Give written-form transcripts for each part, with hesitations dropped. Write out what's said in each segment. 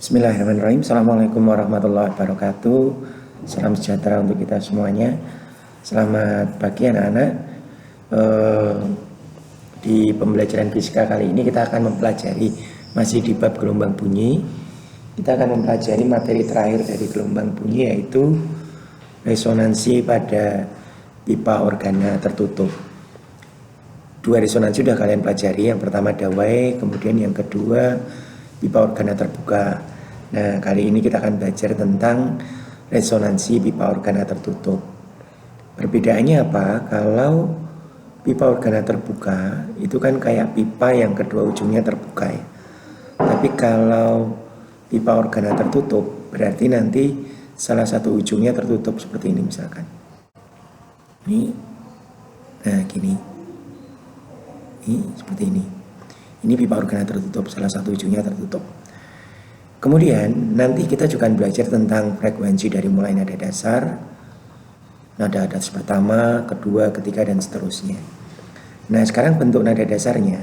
Bismillahirrahmanirrahim. Assalamualaikum warahmatullahi wabarakatuh. Salam sejahtera untuk kita semuanya. Selamat pagi anak-anak. Di pembelajaran fisika kali ini kita akan mempelajari masih di bab gelombang bunyi. Kita akan mempelajari materi terakhir dari gelombang bunyi, yaitu resonansi pada pipa organa tertutup. Dua resonansi sudah kalian pelajari. Yang pertama dawai, kemudian yang kedua pipa organa terbuka. Nah, kali ini kita akan belajar tentang resonansi pipa organa tertutup. Perbedaannya apa? Kalau pipa organa terbuka itu kan kayak pipa yang kedua ujungnya terbuka ya. Tapi kalau pipa organa tertutup berarti nanti salah satu ujungnya tertutup seperti ini misalkan. Ini, nah gini. Ini seperti ini. Ini pipa organa tertutup, salah satu ujungnya tertutup. Kemudian nanti kita juga akan belajar tentang frekuensi dari mulai nada dasar, nada atas pertama, kedua, ketiga, dan seterusnya. Nah, sekarang bentuk nada dasarnya,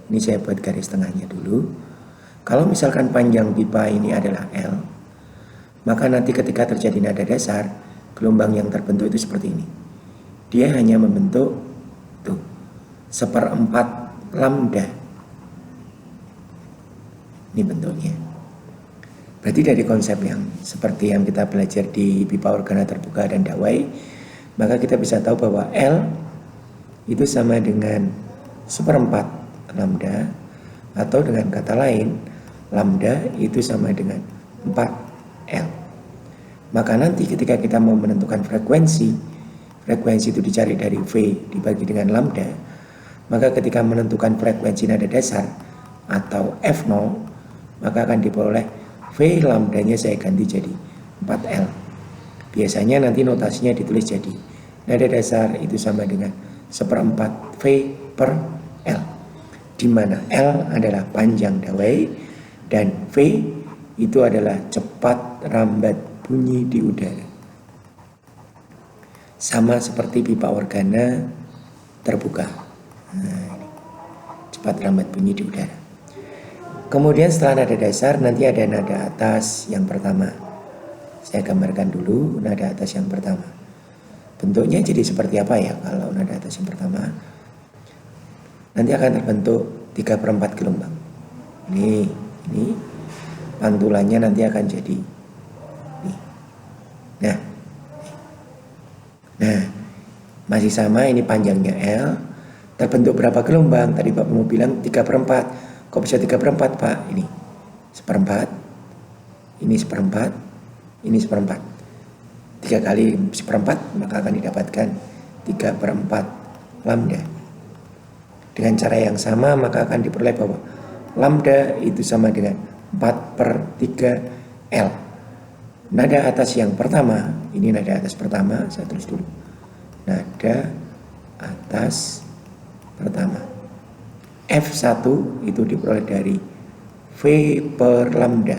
ini saya buat garis tengahnya dulu. Kalau misalkan panjang pipa ini adalah L, maka nanti ketika terjadi nada dasar, gelombang yang terbentuk itu seperti ini. Dia hanya membentuk tuh 1/4 lambda. Ini bentuknya. Berarti dari konsep yang seperti yang kita belajar di pipa organa terbuka dan dawai, maka kita bisa tahu bahwa L itu sama dengan 1/4 lambda, atau dengan kata lain lambda itu sama dengan 4L. Maka nanti ketika kita mau menentukan frekuensi itu dicari dari V dibagi dengan lambda, maka ketika menentukan frekuensi nada dasar atau F0, maka akan diperoleh V lambdanya saya ganti jadi 4L. Biasanya nanti notasinya ditulis jadi nada dasar itu sama dengan 1/4 V per L, di mana L adalah panjang dawai dan V itu adalah cepat rambat bunyi di udara. Sama seperti pipa organa terbuka. Nah, ini. Cepat rambat bunyi di udara. Kemudian setelah nada dasar nanti ada nada atas yang pertama. Saya gambarkan dulu nada atas yang pertama. Bentuknya jadi seperti apa ya kalau nada atas yang pertama? Nanti akan terbentuk 3/4 gelombang. Ini pantulannya nanti akan jadi ini. Nah, masih sama, ini panjangnya L. Terbentuk berapa gelombang? Tadi Bapak mau bilang 3/4. Kok bisa 3/4 Pak? Ini 1/4, ini 1/4, ini 1/4. 3 kali 1/4 maka akan didapatkan 3/4 lambda. Dengan cara yang sama maka akan diperoleh bahwa lambda itu sama dengan 4/3L. Nada atas yang pertama, ini nada atas pertama, saya tulis dulu. Nada atas pertama. F1 itu diperoleh dari V per lambda,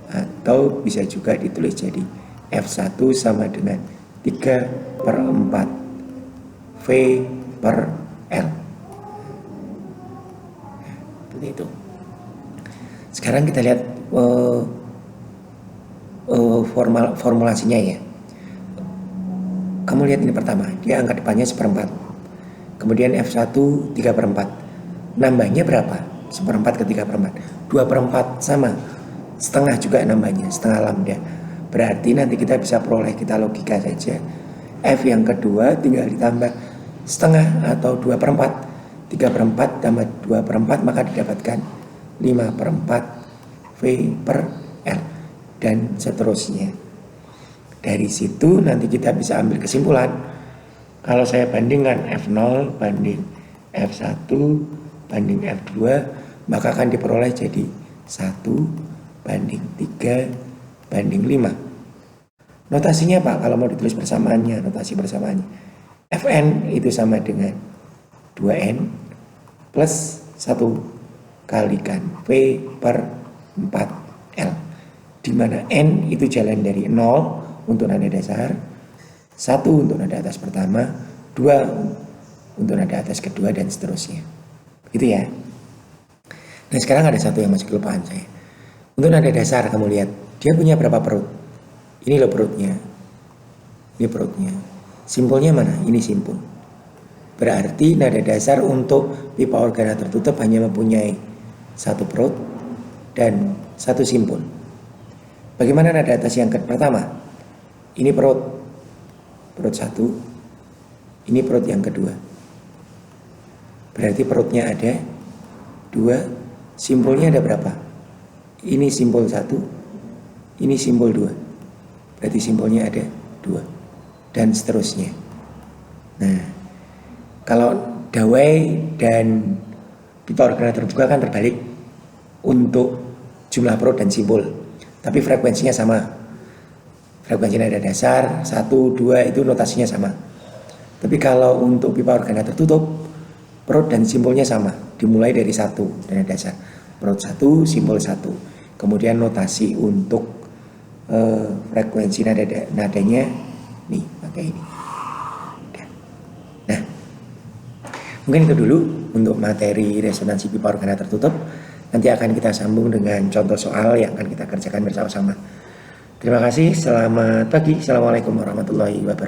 atau bisa juga ditulis jadi F1 sama dengan 3/4 V per L. Seperti itu. Sekarang kita lihat formulasinya ya. Kamu lihat ini pertama, dia angka depannya 1/4. Kemudian F1 3/4. Nambahnya berapa? 1/4 ke 3/4. 2/4 sama. Setengah juga nambahnya, setengah lambda. Berarti nanti kita bisa peroleh, kita logika saja. F yang kedua tinggal ditambah setengah atau 2/4. 3/4 tambah 2/4 maka didapatkan 5/4 V per L. Dan seterusnya. Dari situ nanti kita bisa ambil kesimpulan. Kalau saya bandingkan F0 banding F1 banding F2, maka akan diperoleh jadi 1 banding 3 banding 5. Notasinya Pak, kalau mau ditulis persamaannya, notasi persamaannya. Fn itu sama dengan 2N plus 1 kalikan V per 4L. Di mana N itu jalan dari 0 untuk nada dasar, 1 untuk nada atas pertama, 2 untuk nada atas kedua, dan seterusnya. Gitu ya. Nah, sekarang ada satu yang masih kelupaan saya. Untuk nada dasar kamu lihat, dia punya berapa perut? Ini loh perutnya. Ini perutnya. Simpulnya mana? Ini simpul. Berarti nada dasar untuk pipa organa tertutup hanya mempunyai satu perut dan satu simpul. Bagaimana nada atas yang pertama? Ini perut satu, ini perut yang kedua. Berarti perutnya ada dua, simpulnya ada berapa? Ini simpul satu, ini simpul dua. Berarti simpulnya ada dua. Dan seterusnya. Nah, kalau dawai dan pipa organa terbuka kan terbalik untuk jumlah perut dan simpul. Tapi frekuensinya sama. Frekuensi nada dasar, 1, 2 itu notasinya sama. Tapi kalau untuk pipa organa tertutup, perut dan simpulnya sama. Dimulai dari 1 nada dasar. Perut 1, simpul 1. Kemudian notasi untuk frekuensi nadanya nih pakai ini. Nah, mungkin itu dulu untuk materi resonansi pipa organa tertutup. Nanti akan kita sambung dengan contoh soal yang akan kita kerjakan bersama-sama. Terima kasih, selamat pagi. Assalamualaikum warahmatullahi wabarakatuh.